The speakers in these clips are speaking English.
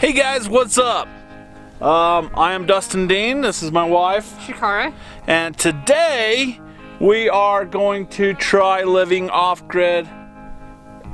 Hey guys, what's up? I am Dustin Dean. This is my wife, Shakara. And today we are going to try living off-grid.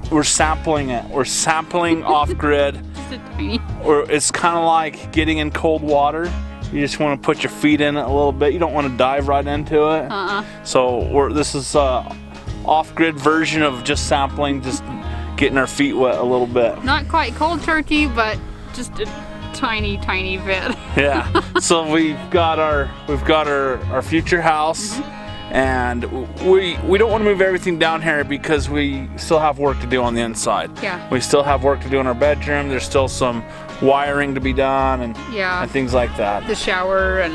We're sampling it. We're sampling off-grid. Just a tiny. Or it's kind of like getting in cold water. You just want to put your feet in it a little bit. You don't want to dive right into it. So this is off-grid version of just sampling, just getting our feet wet a little bit. Not quite cold turkey, but just a tiny, tiny bit. Yeah. So we've got our future house, and we don't want to move everything down here because we still have work to do on the inside. Yeah. We still have work to do in our bedroom. There's still some wiring to be done and things like that. The shower and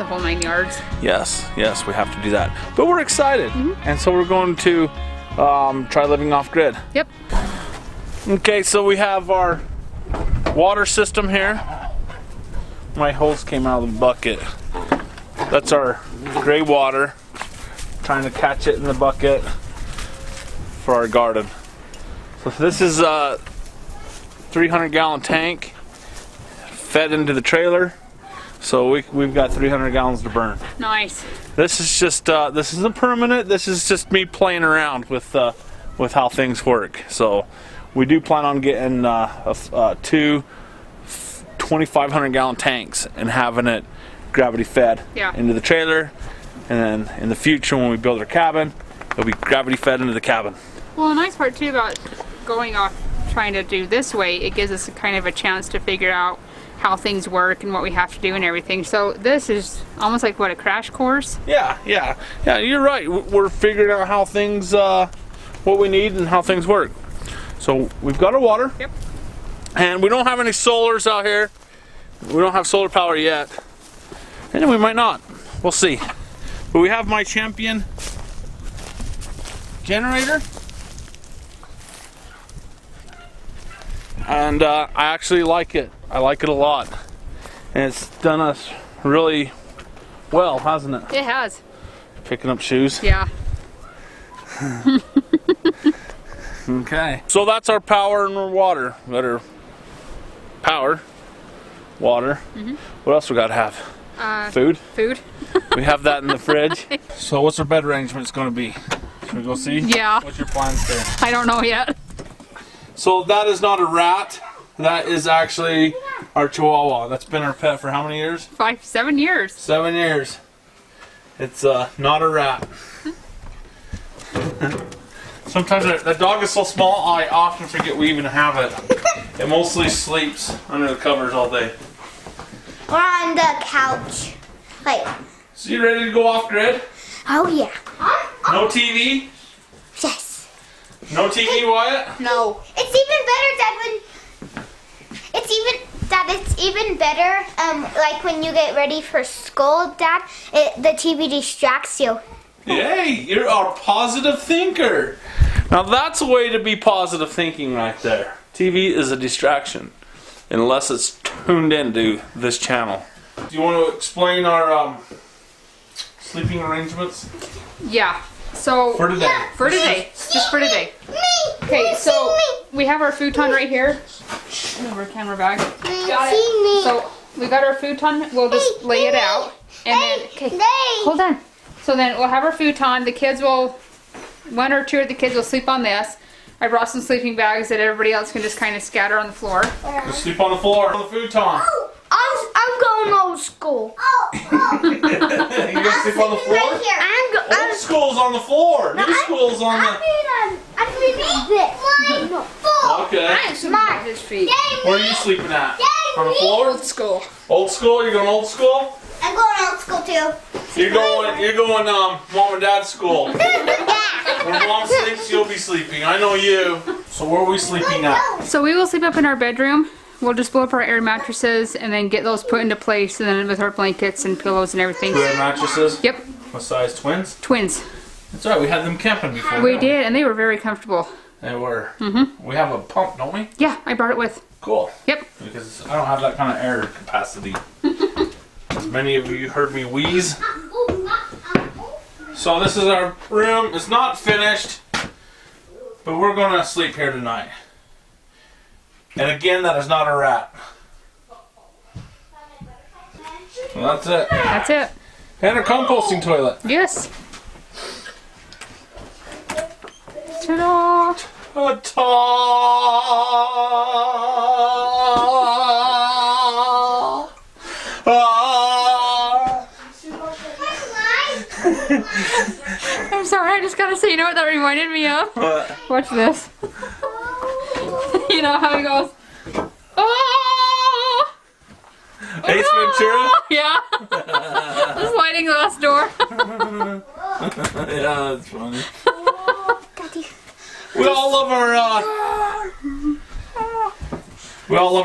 the whole 9 yards. Yes, we have to do that. But we're excited, and so we're going to try living off grid. Yep. Okay, so we have our water system here. My hose came out of the bucket. That's our gray water. Trying to catch it in the bucket for our garden. So this is a 300-gallon tank fed into the trailer. So we've got 300 gallons to burn. Nice. This is just this isn't permanent. This is just me playing around with how things work. So we do plan on getting two 2,500-gallon tanks and having it gravity fed into the trailer, and then in the future when we build our cabin, it'll be gravity fed into the cabin. Well, the nice part too about going off trying to do this way, it gives us a kind of a chance to figure out how things work and what we have to do and everything. So this is almost like what, a crash course? Yeah, you're right. We're figuring out how things, what we need and how things work. So we've got our water. Yep. And we don't have any solars out here. We don't have solar power yet. And we might not. We'll see. But we have my Champion generator. And I actually like it. I like it a lot. And it's done us really well, hasn't it? It has. Picking up shoes. Yeah. Okay. So that's our power and our water. We got our power, water. What else we got to have? Food. Food. We have that in the fridge. So what's our bed arrangement's going to be? Should we go see? Yeah. What's your plans there? I don't know yet. So that is not a rat. That is actually our Chihuahua. That's been our pet for how many years? 7 years. 7 years. It's not a rat. Sometimes that dog is so small, I often forget we even have it. It mostly sleeps under the covers all day. Or on the couch. So you ready to go off grid? Oh yeah. No TV? Yes. No TV, Wyatt? No. It's even better, like when you get ready for school, Dad, the TV distracts you. Yay, you're a positive thinker. Now that's a way to be positive thinking right there. TV is a distraction, unless it's tuned into this channel. Do you want to explain our sleeping arrangements? Yeah. So For today. For today. Just for today. Okay, so we have our futon right here. Over a camera bag. Got it. So we got our futon. We'll just lay it out, and then hold on. So then we'll have our futon. The kids will, one or two of the kids will sleep on this. I brought some sleeping bags that everybody else can just kind of scatter on the floor. Just sleep on the floor, on the futon. I'm going old school. You gonna sleep on the floor? Right here. Old school's on the floor. New school's on the... Okay. I'm sleeping at his feet. Where are you sleeping at? On the floor? Old school. Old school? You're going old school? I'm going old school too. You're going mom and dad's school. When mom sleeps, you'll be sleeping. I know you. So where are we sleeping at? So we will sleep up in our bedroom. We'll just blow up our air mattresses and then get those put into place, and then with our blankets and pillows and everything. Two air mattresses? Yep. What size? Twins? Twins. That's right. We had them camping before. We did, and they were very comfortable. They were. We have a pump, don't we? Yeah, I brought it with. Cool. Yep. Because I don't have that kind of air capacity. As many of you heard me wheeze. So this is our room. It's not finished, but we're going to sleep here tonight. And again, that is not a rat. So that's it. That's it. And our composting toilet. Yes. Ta-da! Ta-ta! I'm sorry, I just gotta say, you know what that reminded me of? What? Watch this. You know how he goes, oh! Ace Ventura? Yeah. The sliding glass door. Yeah, that's funny. We all love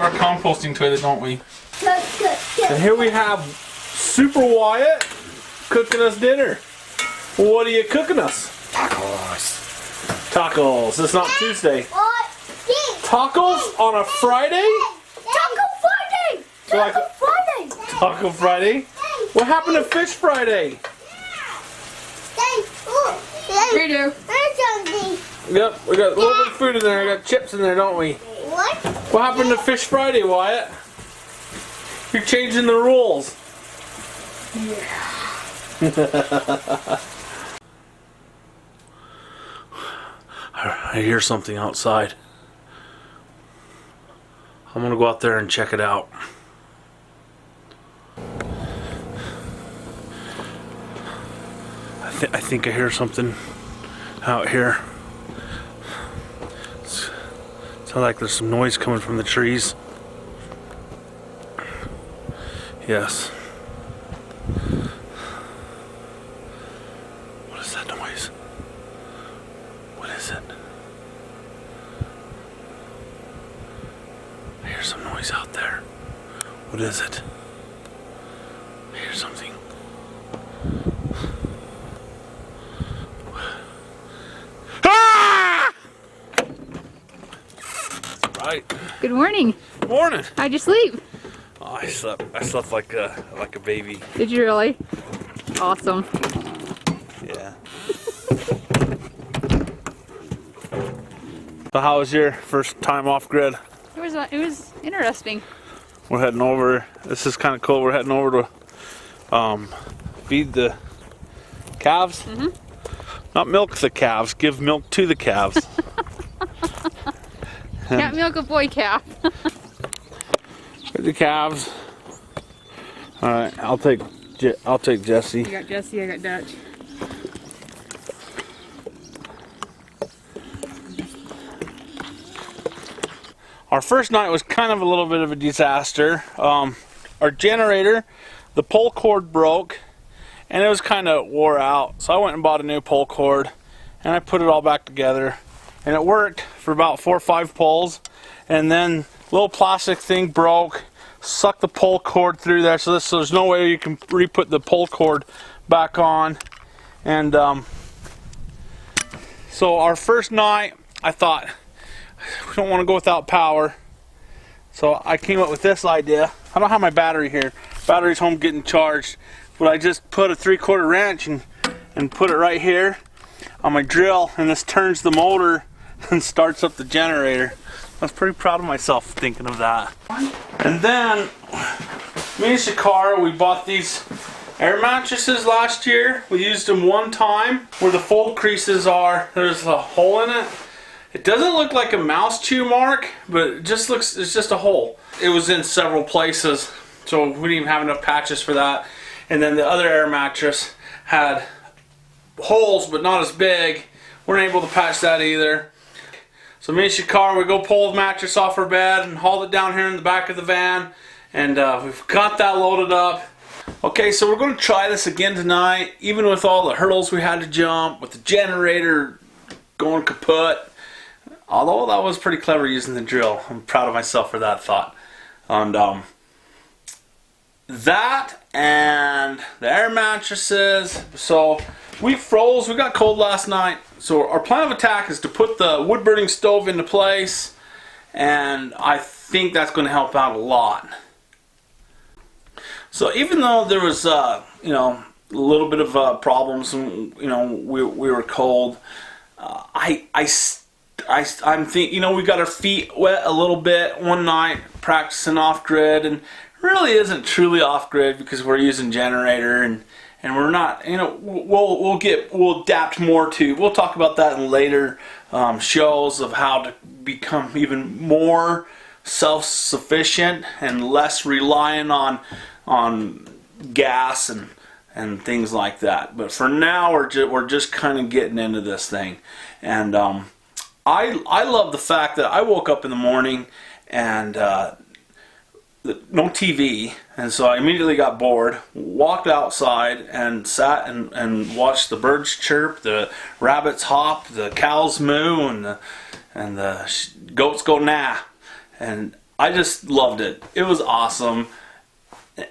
our composting toilet, don't we? And here we have Super Wyatt cooking us dinner. What are you cooking us? Tacos. Tacos. It's not Tuesday. Tacos on a Friday? Taco Friday! Taco Friday! Taco Friday? What happened to Fish Friday? Redo. Yep, we got a little bit of food in there. I got chips in there, don't we? What? What happened to Fish Friday, Wyatt? You're changing the rules. I hear something outside. I'm gonna go out there and check it out. I think I hear something out here. Sounds like there's some noise coming from the trees. Yes. What is that noise? What is it? I hear some noise out there. What is it? I hear something. Ah! Right. Good morning. Morning. How'd you sleep? Oh, I slept like a baby. Did you really? Awesome. Yeah. So how was your first time off grid? It was interesting. We're heading over. This is kind of cool. We're heading over to feed the calves. Mm-hmm. Not milk the calves. Give milk to the calves. Can't milk a boy calf. Feed the calves. All right. I'll take Jesse. You got Jesse. I got Dutch. Our first night was kind of a little bit of a disaster. Our generator, the pull cord broke, and it was kind of wore out. So I went and bought a new pull cord, and I put it all back together, and it worked for about 4 or 5 pulls. And then a little plastic thing broke, sucked the pull cord through there. So there's no way you can re-put the pull cord back on. And so our first night, I thought, we don't want to go without power, so I came up with this idea. I don't have my battery here. Battery's home getting charged, but I just put a 3/4 wrench and put it right here on my drill, and this turns the motor and starts up the generator. I was pretty proud of myself thinking of that. And then me and Shakara, we bought these air mattresses last year. We used them one time. Where the fold creases are, there's a hole in it. It doesn't look like a mouse chew mark, but it just looks, it's just a hole. It was in several places, so we didn't even have enough patches for that. And then the other air mattress had holes, but not as big. We weren't able to patch that either. So me and Shakar, we go pull the mattress off her bed and haul it down here in the back of the van. And we've got that loaded up. Okay, so we're going to try this again tonight, even with all the hurdles we had to jump, with the generator going kaput. Although that was pretty clever using the drill. I'm proud of myself for that thought. And that and the air mattresses. So we froze. We got cold last night. So our plan of attack is to put the wood burning stove into place. And I think that's going to help out a lot. So even though there was, a little bit of problems, and we were cold, I I'm thinking, you know, we got our feet wet a little bit one night practicing off grid, and really isn't truly off grid because we're using generator and we're not, you know, we'll adapt more to. We'll talk about that in later shows of how to become even more self-sufficient and less reliant on gas and things like that. But for now, we're just kind of getting into this thing, and I love the fact that I woke up in the morning and no TV, and so I immediately got bored, walked outside and sat and watched the birds chirp, the rabbits hop, the cows moo, and the goats go nah, and I just loved it. It was awesome.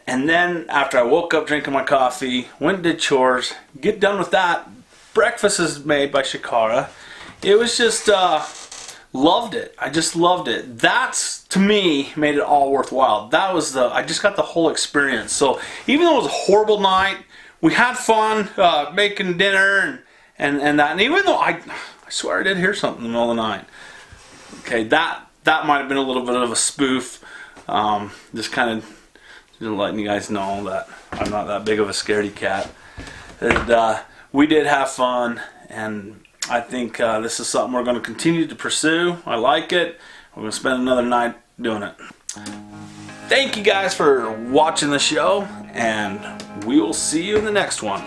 And then after I woke up drinking my coffee, went and did chores, get done with that, breakfast is made by Shakara. It was just loved it. I just loved it. That's, to me, made it all worthwhile. That was I just got the whole experience. So even though it was a horrible night, we had fun making dinner and that. And even though I swear I did hear something in the middle of the night. Okay, that might have been a little bit of a spoof. Just kind of letting you guys know that I'm not that big of a scaredy cat. And we did have fun, and I think this is something we're going to continue to pursue. I like it. We're going to spend another night doing it. Thank you guys for watching the show, and we will see you in the next one.